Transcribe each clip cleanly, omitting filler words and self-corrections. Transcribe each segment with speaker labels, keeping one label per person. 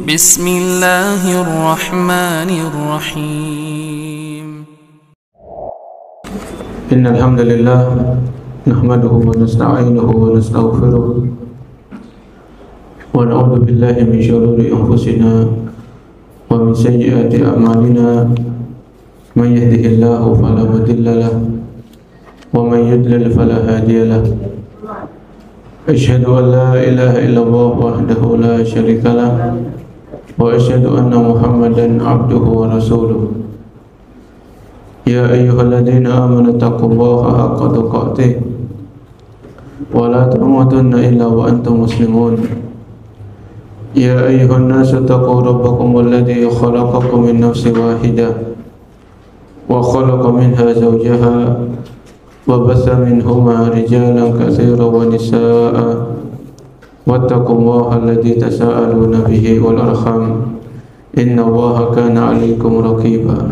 Speaker 1: Bismillahirrahmanirrahim.
Speaker 2: Innal hamdalillah nahmaduhu wa nasta'inuhu wa nastaghfiruh wa na'udzu billahi min shururi anfusina wa min sayyiati a'malina man yahdihillahu fala mudilla lahu wa man yudlil fala hadiya lahu. Asyhadu an la ilaha illallah wahdahu la syarika lahu wa asyhadu anna Muhammadan abduhu wa rasuluh. Ya ayyuhalladzina amanu taqullaha haqqa tuqatih wa la tamutunna illa wa antum muslimun. Ya ayyuhan nasu taqu rabbakum alladzi khalaqakum min nafsin wahidah wa khalaqa minha zawjaha wa batha minhuma rijalan katsiran wa nisaa'a wattaqullaha alladzi tasaaluna bihi wal arham innallaha kana 'alaykum raqiba.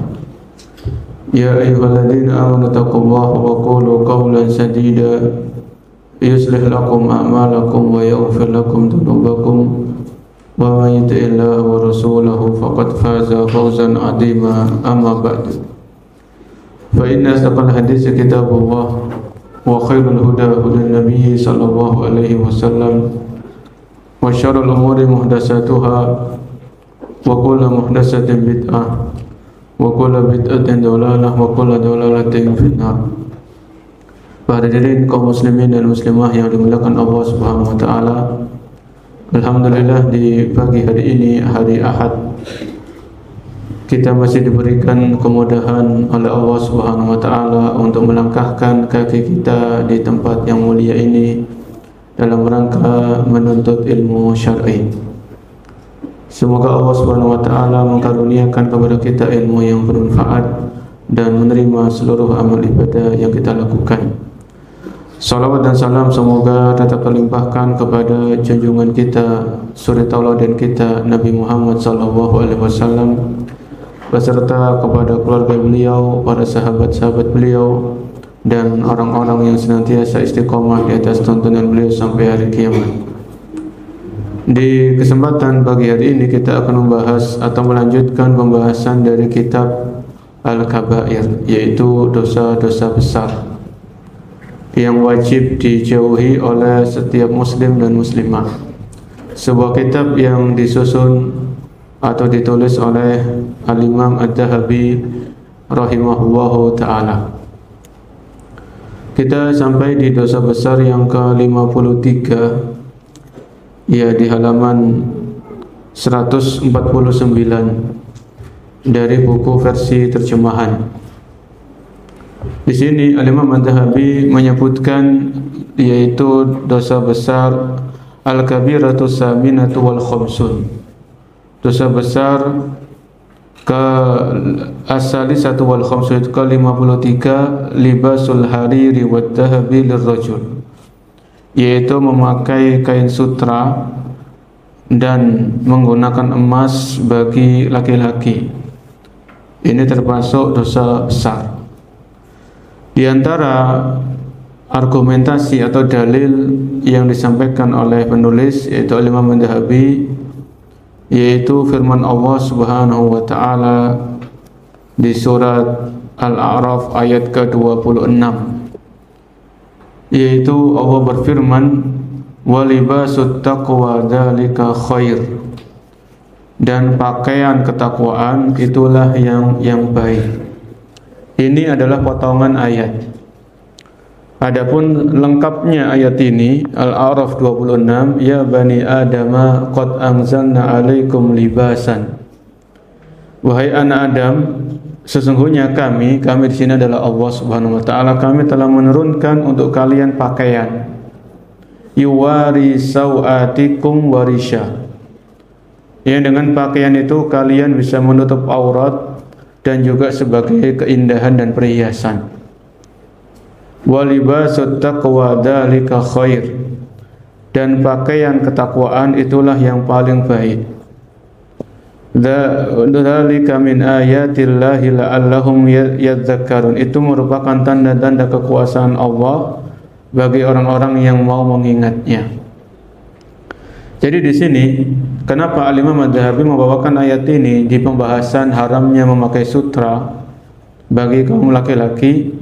Speaker 2: Ya ayyuhalladzina amanu taqullaha wa qulu qawlan sadida yuslih lakum a'malakum wa yaghfir lakum dhunubakum wa man yuti'illaha wa rasulahu faqad faza fawzan 'azima. Amma ba'du, fa inna asdaqal haditsi kitabullah wa khairul huda hudan nabiyyi sallallahu alaihi wasallam wa syarrul umuri muhdatsatuha wa kullu muhdatsatin bid'ah wa kullu bid'atin dhalalah wa kullu dhalalatin finnar. Para hadirin kaum muslimin dan muslimah yang dimuliakan Allah Subhanahu wa taala, alhamdulillah di pagi hari ini, hari Ahad, kita masih diberikan kemudahan oleh Allah Subhanahu wa taala untuk melangkahkan kaki kita di tempat yang mulia ini dalam rangka menuntut ilmu syar'i. Semoga Allah Subhanahu wa taala mengkaruniakan kepada kita ilmu yang bermanfaat dan menerima seluruh amal ibadah yang kita lakukan. Salawat dan salam semoga tetap terlimpahkan kepada junjungan kita, suri tauladan kita, Nabi Muhammad sallallahu alaihi wasallam, beserta kepada keluarga beliau, para sahabat-sahabat beliau, dan orang-orang yang senantiasa istiqomah di atas tuntunan beliau sampai hari kiamat. Di kesempatan pagi hari ini kita akan membahas atau melanjutkan pembahasan dari kitab Al-Kabair, yaitu dosa-dosa besar yang wajib dijauhi oleh setiap muslim dan muslimah. Sebuah kitab yang disusun atau ditulis oleh Al-Imam Ad-Dhahabi rahimahullahu ta'ala. Kita sampai di dosa besar yang ke-53, ya, di halaman 149 dari buku versi terjemahan. Di sini Al-Imam Ad-Dhahabi menyebutkan yaitu dosa besar al-kabiratu saminatu wal khamsun. Dosa besar ke asali satu wal khamsun ke 53, libasul hariri wad dhahabi lirrajul, yaitu memakai kain sutra dan menggunakan emas bagi laki-laki. Ini termasuk dosa besar. Di antara argumentasi atau dalil yang disampaikan oleh penulis yaitu Imam Ad-Dhahabi, yaitu firman Allah Subhanahu wa taala di surat Al-A'raf ayat ke-26, yaitu Allah berfirman, walibasut taqwa dzalika khair, dan pakaian ketakwaan itulah yang baik. Ini adalah potongan ayat. Adapun lengkapnya ayat ini, Al-A'raf 26, ya bani adama qad anzalna 'alaikum libasan. Wahai anak Adam, sesungguhnya kami di sini adalah Allah Subhanahu wa taala, kami telah menurunkan untuk kalian pakaian. Yuwari sawatikum warisha. Yang dengan pakaian itu kalian bisa menutup aurat dan juga sebagai keindahan dan perhiasan. Walibasut taqwa dzalika khair, dan pakaian ketakwaan itulah yang paling baik. Dzalika min ayatillahi la'allahum yadzakkarun, itu merupakan tanda-tanda kekuasaan Allah bagi orang-orang yang mau mengingatnya. Jadi di sini kenapa Al-Imam Adz-Dzahabi membawakan ayat ini di pembahasan haramnya memakai sutra bagi kaum laki-laki?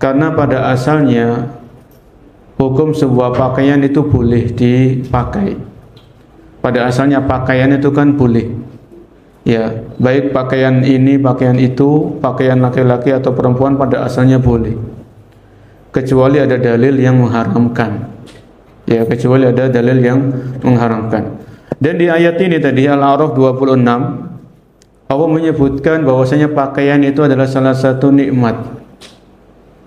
Speaker 2: Karena pada asalnya hukum sebuah pakaian itu boleh dipakai. Pada asalnya pakaian itu kan boleh. Ya, baik pakaian ini, pakaian itu, pakaian laki-laki atau perempuan pada asalnya boleh. Kecuali ada dalil yang mengharamkan. Ya, kecuali ada dalil yang mengharamkan. Dan di ayat ini tadi Al-A'raf 26 Allah menyebutkan bahwasanya pakaian itu adalah salah satu nikmat.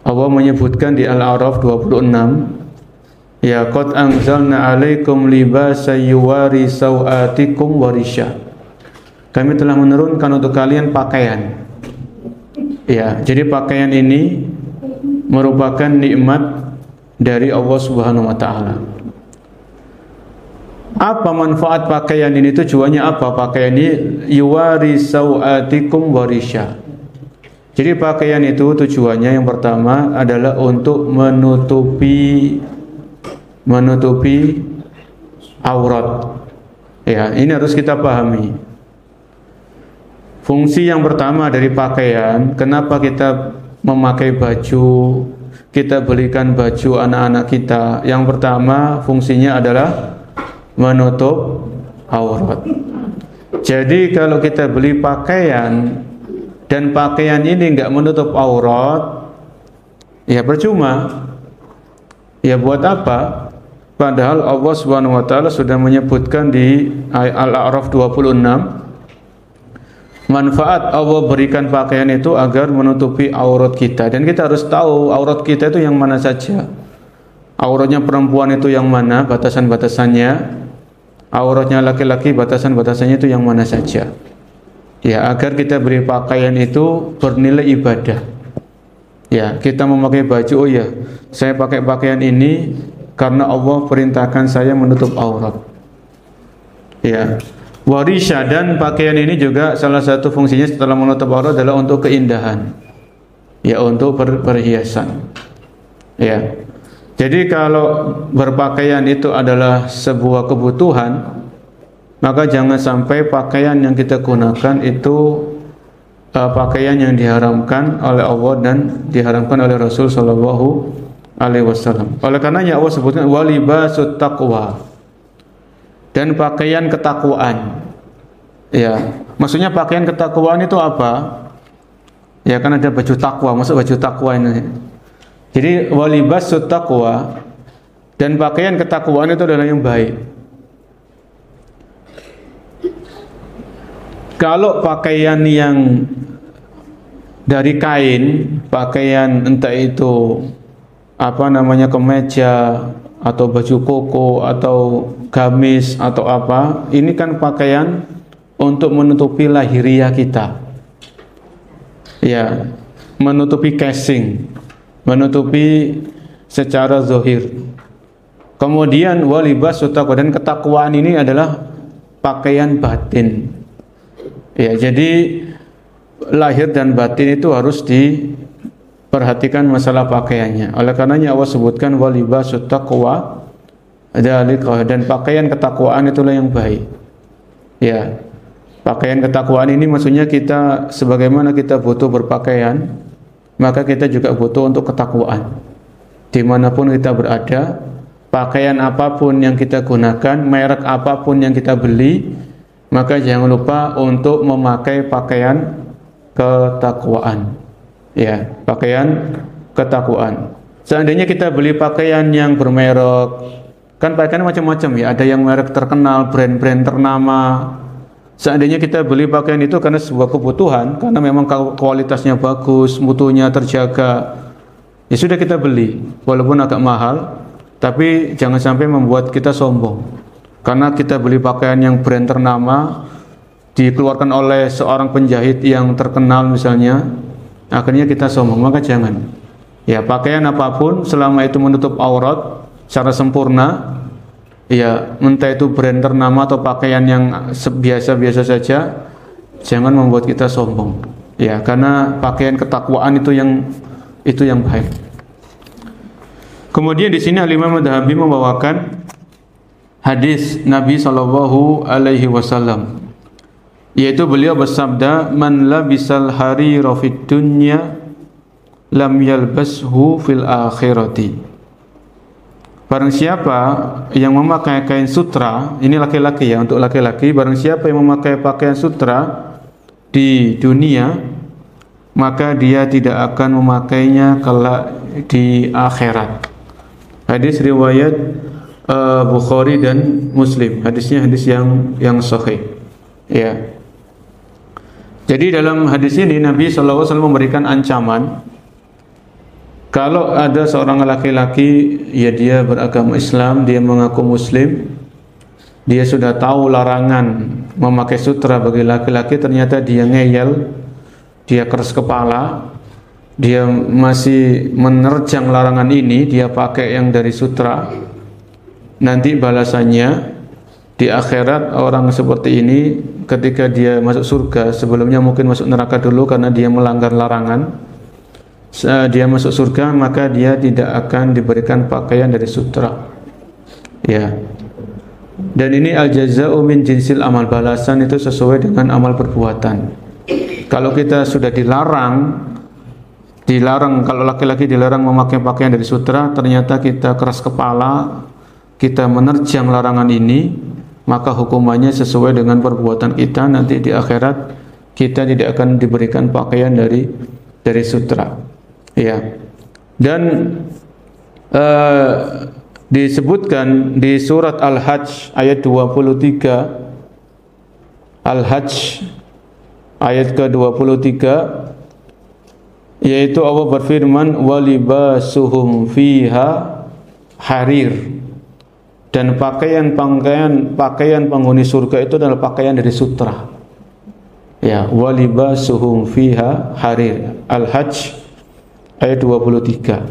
Speaker 2: Allah menyebutkan di Al-A'raf 26, ya qad anzalna 'alaikum libasan yuwari sawatikum warisya. Kami telah menurunkan untuk kalian pakaian. Ya, jadi pakaian ini merupakan nikmat dari Allah Subhanahu wa taala. Apa manfaat pakaian ini? Tujuannya apa? Pakaian ini yuwari sawatikum warisya. Jadi pakaian itu tujuannya yang pertama adalah untuk menutupi aurat. Ya, ini harus kita pahami. Fungsi yang pertama dari pakaian, kenapa kita memakai baju, kita belikan baju anak-anak kita? Yang pertama fungsinya adalah menutup aurat. Jadi kalau kita beli pakaian dan pakaian ini enggak menutup aurat, ya percuma. Ya buat apa? Padahal Allah Subhanahu wa taala sudah menyebutkan di Al-A'raf 26, manfaat Allah berikan pakaian itu agar menutupi aurat kita. Dan kita harus tahu aurat kita itu yang mana saja. Auratnya perempuan itu yang mana, batasan-batasannya. Auratnya laki-laki, batasan-batasannya itu yang mana saja. Ya, agar kita beri pakaian itu bernilai ibadah. Ya, kita memakai baju, oh ya, saya pakai pakaian ini karena Allah perintahkan saya menutup aurat. Ya. Warisya, dan pakaian ini juga salah satu fungsinya setelah menutup aurat adalah untuk keindahan. Ya, untuk perhiasan. Ya. Jadi kalau berpakaian itu adalah sebuah kebutuhan, maka jangan sampai pakaian yang kita gunakan itu pakaian yang diharamkan oleh Allah dan diharamkan oleh Rasul sallallahu alaihi wasallam. Oleh karenanya Allah sebutkan walibasut taqwa, dan pakaian ketakwaan. Ya, maksudnya pakaian ketakwaan itu apa? Ya, kan ada baju takwa, maksud baju takwa ini. Jadi walibasut taqwa, dan pakaian ketakwaan itu adalah yang baik. Kalau pakaian yang dari kain, pakaian entah itu apa namanya, kemeja atau baju koko atau gamis atau apa, ini kan pakaian untuk menutupi lahiriah kita. Ya, menutupi casing, menutupi secara zahir. Kemudian walibasut taqwa, dan ketakwaan ini adalah pakaian batin. Ya, jadi lahir dan batin itu harus diperhatikan masalah pakaiannya. Oleh karenanya Allah sebutkan walibasut taqwa, dan pakaian ketakwaan itulah yang baik. Ya, pakaian ketakwaan ini maksudnya kita sebagaimana kita butuh berpakaian, maka kita juga butuh untuk ketakwaan. Dimanapun kita berada, pakaian apapun yang kita gunakan, merek apapun yang kita beli, maka jangan lupa untuk memakai pakaian ketakwaan. Ya, pakaian ketakwaan. Seandainya kita beli pakaian yang bermerek, kan pakaian macam-macam ya, ada yang merek terkenal, brand-brand ternama. Seandainya kita beli pakaian itu karena sebuah kebutuhan, karena memang kualitasnya bagus, mutunya terjaga, ya sudah kita beli, walaupun agak mahal, tapi jangan sampai membuat kita sombong. Karena kita beli pakaian yang brand ternama, dikeluarkan oleh seorang penjahit yang terkenal misalnya, akhirnya kita sombong, maka jangan. Ya, pakaian apapun selama itu menutup aurat secara sempurna, ya, entah itu brand ternama atau pakaian yang biasa-biasa saja, jangan membuat kita sombong. Ya, karena pakaian ketakwaan itu yang baik. Kemudian di sini Al-Imam Adz-Dzahabi membawakan hadis Nabi sallallahu alaihi wasallam, yaitu beliau bersabda, man labisal harira fid dunya lam yalbashu fil akhirati. Barang siapa yang memakai kain sutra, ini laki-laki ya, untuk laki-laki, barang siapa yang memakai pakaian sutra di dunia, maka dia tidak akan memakainya kelak di akhirat. Hadis riwayat Bukhari dan Muslim. Hadisnya hadis yang sahih. Ya. Jadi dalam hadis ini Nabi SAW memberikan ancaman, kalau ada seorang laki-laki, ya dia beragama Islam, dia mengaku Muslim, dia sudah tahu larangan memakai sutra bagi laki-laki, ternyata dia ngeyel, dia keras kepala, dia masih menerjang larangan ini, dia pakai yang dari sutra, nanti balasannya di akhirat orang seperti ini ketika dia masuk surga, sebelumnya mungkin masuk neraka dulu karena dia melanggar larangan. Dia masuk surga, maka dia tidak akan diberikan pakaian dari sutra. Ya. Dan ini al-jaza'u min jinsil amal, balasan itu sesuai dengan amal perbuatan. Kalau kita sudah dilarang kalau laki-laki dilarang memakai pakaian dari sutra, ternyata kita keras kepala, kita menerjang larangan ini, maka hukumannya sesuai dengan perbuatan kita. Nanti di akhirat kita tidak akan diberikan pakaian dari sutra. Ya. Dan disebutkan di surat Al-Hajj ayat 23, Al-Hajj ayat ke-23, yaitu Allah berfirman, walibasuhum fiha harir, dan pakaian penghuni surga itu adalah pakaian dari sutra. Ya, walibasuhum fiha harir. Al-Hajj ayat 23.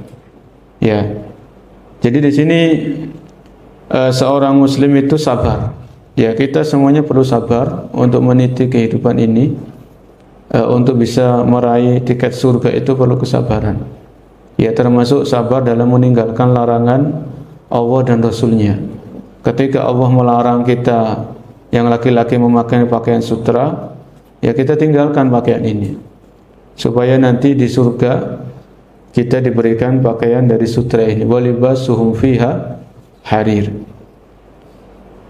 Speaker 2: Ya. Jadi di sini seorang muslim itu sabar. Ya, kita semuanya perlu sabar untuk meniti kehidupan ini. Untuk bisa meraih tiket surga itu perlu kesabaran. Ya, termasuk sabar dalam meninggalkan larangan Allah dan Rasulnya. Ketika Allah melarang kita yang laki-laki memakai pakaian sutra, ya kita tinggalkan pakaian ini, supaya nanti di surga kita diberikan pakaian dari sutra ini. Walibasuhum fiha harir.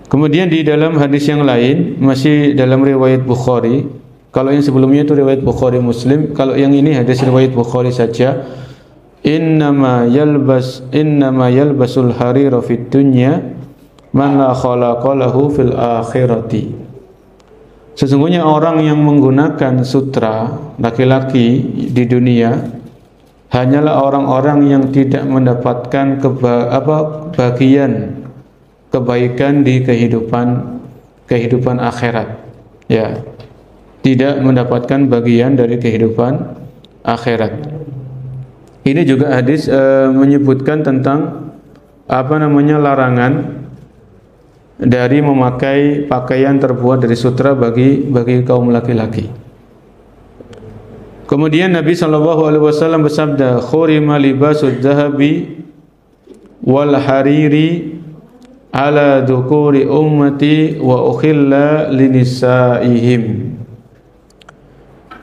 Speaker 2: Kemudian di dalam hadis yang lain, masih dalam riwayat Bukhari, kalau yang sebelumnya itu riwayat Bukhari Muslim, kalau yang ini hadis riwayat Bukhari saja, innama yalbasul harira fid dunya man la khalaqa lahu fil akhirati. Sesungguhnya orang yang menggunakan sutra laki-laki di dunia hanyalah orang-orang yang tidak mendapatkan bagian kebaikan di kehidupan akhirat. Ya, tidak mendapatkan bagian dari kehidupan akhirat. Ini juga hadis menyebutkan tentang larangan dari memakai pakaian terbuat dari sutra bagi kaum laki-laki. Kemudian Nabi SAW bersabda, khurima libasud dhahabi wal hariri ala dhukuri ummati wa ukhilla linisaihim.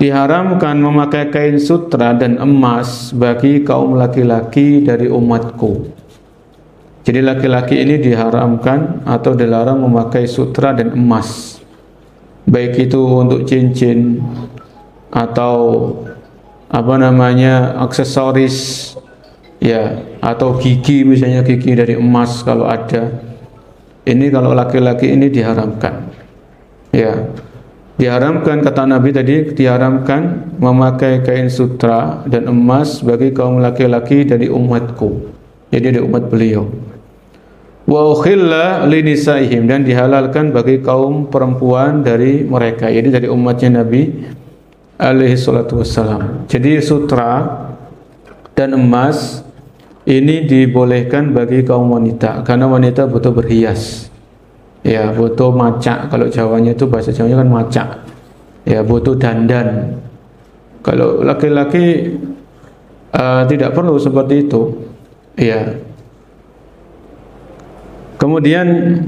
Speaker 2: Diharamkan memakai kain sutra dan emas bagi kaum laki-laki dari umatku. Jadi laki-laki ini diharamkan atau dilarang memakai sutra dan emas, baik itu untuk cincin atau aksesoris, ya, atau gigi, misalnya gigi dari emas kalau ada. Ini kalau laki-laki ini diharamkan. Ya, diharamkan, kata Nabi tadi, diharamkan memakai kain sutra dan emas bagi kaum laki-laki dari umatku, jadi dari umat beliau. Wa ukhilla linisaihim, dan dihalalkan bagi kaum perempuan dari mereka, jadi dari umatnya Nabi alaihi salatu wassalam. Jadi sutra dan emas ini dibolehkan bagi kaum wanita, karena wanita butuh berhias. Ya, butuh macak, kalau Jawanya itu bahasa Jawanya kan macak. Ya, butuh dandan. Kalau laki-laki tidak perlu seperti itu. Ya. Kemudian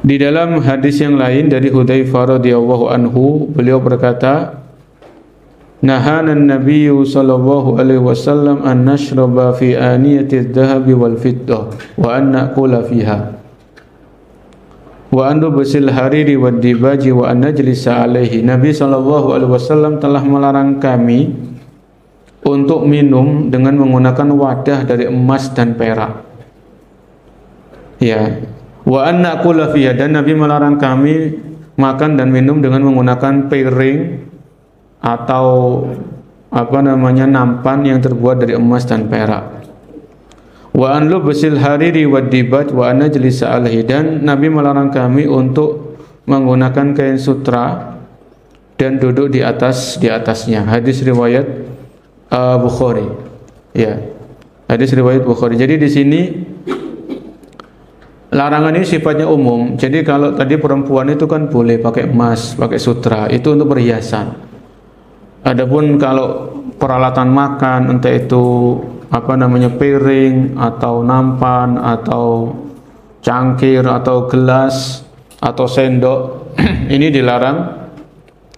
Speaker 2: Di dalam hadis yang lain dari Hudzaifah radhiyallahu anhu, beliau berkata, "Nahana an-nabiyyu sallallahu alaihi wasallam an nashraba fi aniyati adh-dhahabi wal fiddah wa an na'kula fiha wa an nubsil hariri wad dibaji wa an najlisa alaihi." Nabi sallallahu alaihi wasallam telah melarang kami untuk minum dengan menggunakan wadah dari emas dan perak. Ya. Wa an na'kula fiha, dan Nabi melarang kami makan dan minum dengan menggunakan piring atau nampan yang terbuat dari emas dan perak. Wa an lubsil hariri wad dibaj wa an najlisa alaihi, dan Nabi melarang kami untuk menggunakan kain sutra dan duduk di atasnya. Hadis riwayat Bukhari. Ya. Hadis riwayat Bukhari. Jadi di sini larangan ini sifatnya umum. Jadi kalau tadi perempuan itu kan boleh pakai emas, pakai sutra, itu untuk perhiasan. Adapun kalau peralatan makan, entah itu piring atau nampan atau cangkir atau gelas atau sendok, ini dilarang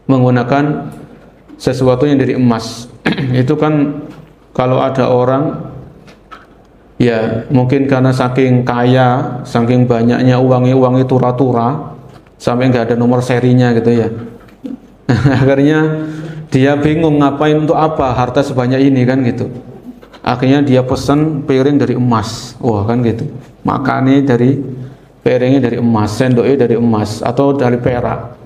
Speaker 2: menggunakan sesuatu yang dari emas. Itu kan kalau ada orang, ya mungkin karena saking kaya, saking banyaknya uangnya tura-tura sampai nggak ada nomor serinya gitu ya. Akhirnya dia bingung ngapain, untuk apa harta sebanyak ini kan gitu. Akhirnya dia pesan piring dari emas, wah kan gitu. Makannya dari piringnya dari emas, sendoknya dari emas atau dari perak.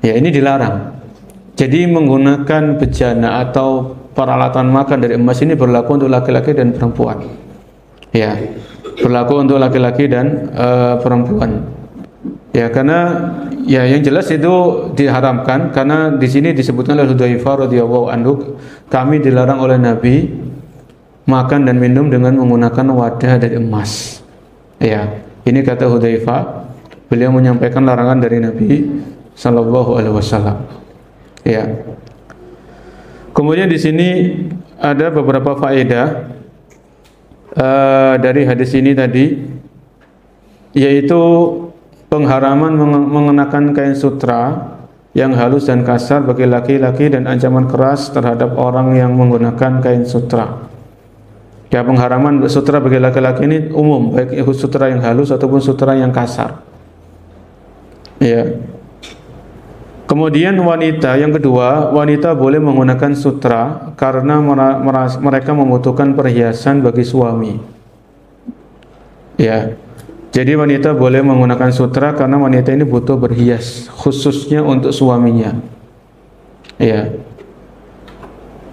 Speaker 2: Ya ini dilarang. Jadi menggunakan bejana atau peralatan makan dari emas ini berlaku untuk laki-laki dan perempuan. Ya, berlaku untuk laki-laki dan perempuan. Ya, karena ya yang jelas itu diharamkan, karena di sini disebutkan oleh Hudzaifah radhiyallahu anhu, kami dilarang oleh Nabi makan dan minum dengan menggunakan wadah dari emas. Ya, ini kata Hudzaifah, beliau menyampaikan larangan dari Nabi sallallahu alaihi wasallam. Ya. Kemudian di sini ada beberapa faedah dari hadis ini tadi, yaitu pengharaman mengenakan kain sutra yang halus dan kasar bagi laki-laki dan ancaman keras terhadap orang yang menggunakan kain sutra. Ya, pengharaman sutra bagi laki-laki ini umum, baik sutra yang halus ataupun sutra yang kasar. Ya. Kemudian wanita, yang kedua, wanita boleh menggunakan sutra karena mereka membutuhkan perhiasan bagi suami. Ya, jadi wanita boleh menggunakan sutra karena wanita ini butuh berhias, khususnya untuk suaminya. Ya.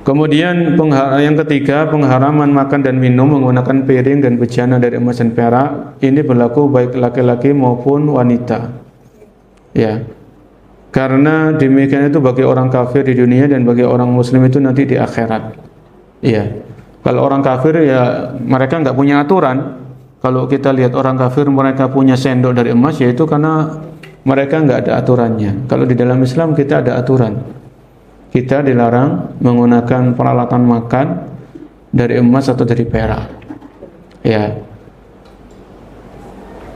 Speaker 2: Kemudian yang ketiga, pengharaman makan dan minum menggunakan piring dan bejana dari emas dan perak. Ini berlaku baik laki-laki maupun wanita. Ya. Karena demikian itu bagi orang kafir di dunia dan bagi orang muslim itu nanti di akhirat. Iya. Kalau orang kafir ya mereka nggak punya aturan. Kalau kita lihat orang kafir mereka punya sendok dari emas, yaitu karena mereka nggak ada aturannya. Kalau di dalam Islam kita ada aturan. Kita dilarang menggunakan peralatan makan dari emas atau dari perak. Ya.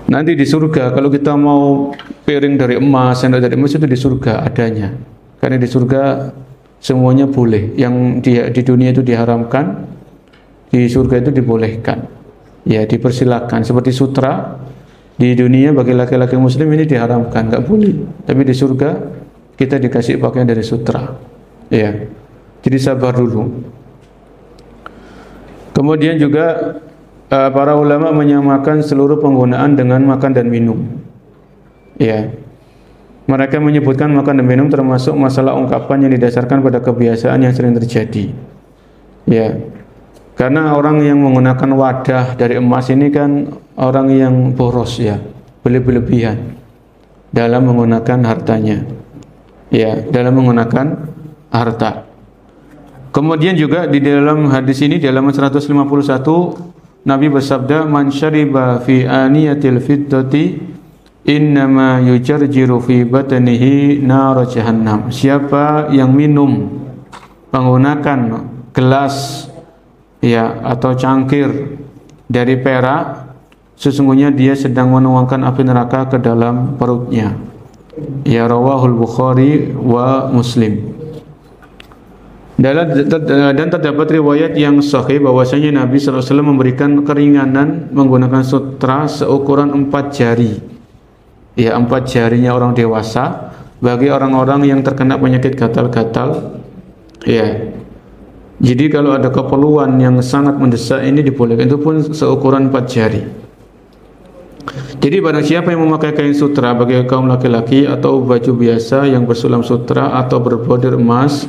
Speaker 2: Nanti di surga kalau kita mau piring dari emas, sendok dari emas itu di surga adanya. Karena di surga semuanya boleh. Yang di dunia itu diharamkan, di surga itu dibolehkan. Ya, dipersilakan. Seperti sutra di dunia bagi laki-laki muslim ini diharamkan, nggak boleh. Tapi di surga kita dikasih pakaian dari sutra. Ya. Jadi sabar dulu. Kemudian juga para ulama menyamakan seluruh penggunaan dengan makan dan minum. Ya. Mereka menyebutkan makan dan minum termasuk masalah ungkapan yang didasarkan pada kebiasaan yang sering terjadi. Ya. Karena orang yang menggunakan wadah dari emas ini kan orang yang boros ya, berlebihan dalam menggunakan hartanya. Ya, dalam menggunakan harta. Kemudian juga di dalam hadis ini di halaman 151 Nabi bersabda, "Man syariba fi aniyatil fiddati innama yujarjiru fi batnihi nar jahannam." Siapa yang minum menggunakan gelas ya atau cangkir dari perak, sesungguhnya dia sedang menuangkan api neraka ke dalam perutnya. Ya, rawahul Bukhari wa Muslim. Dan terdapat riwayat yang sahih bahwasanya Nabi SAW memberikan keringanan menggunakan sutra seukuran 4 jari. Ya, 4 jarinya orang dewasa bagi orang-orang yang terkena penyakit gatal-gatal. Ya. Jadi kalau ada keperluan yang sangat mendesak ini dibolehkan, itu pun seukuran 4 jari. Jadi barang siapa yang memakai kain sutra bagi kaum laki-laki atau baju biasa yang bersulam sutra atau berbordir emas,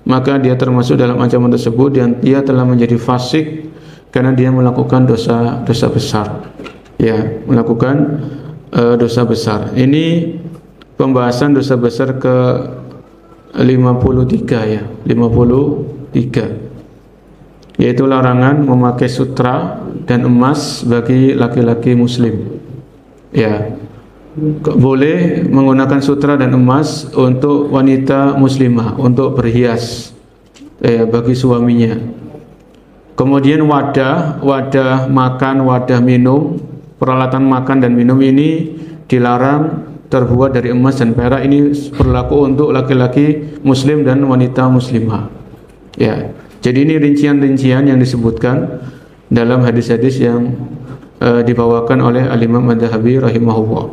Speaker 2: maka dia termasuk dalam ancaman tersebut dan dia telah menjadi fasik karena dia melakukan dosa besar. Ya, melakukan dosa besar. Ini pembahasan dosa besar ke 53 ya, 53. Yaitu larangan memakai sutra dan emas bagi laki-laki muslim. Ya. Boleh menggunakan sutra dan emas untuk wanita muslimah untuk berhias bagi suaminya. Kemudian wadah makan, wadah minum, peralatan makan dan minum ini dilarang terbuat dari emas dan perak. Ini berlaku untuk laki-laki muslim dan wanita muslimah. Ya. Jadi ini rincian-rincian yang disebutkan dalam hadis-hadis yang dibawakan oleh Al-Imam Adz-Dzahabi rahimahullah.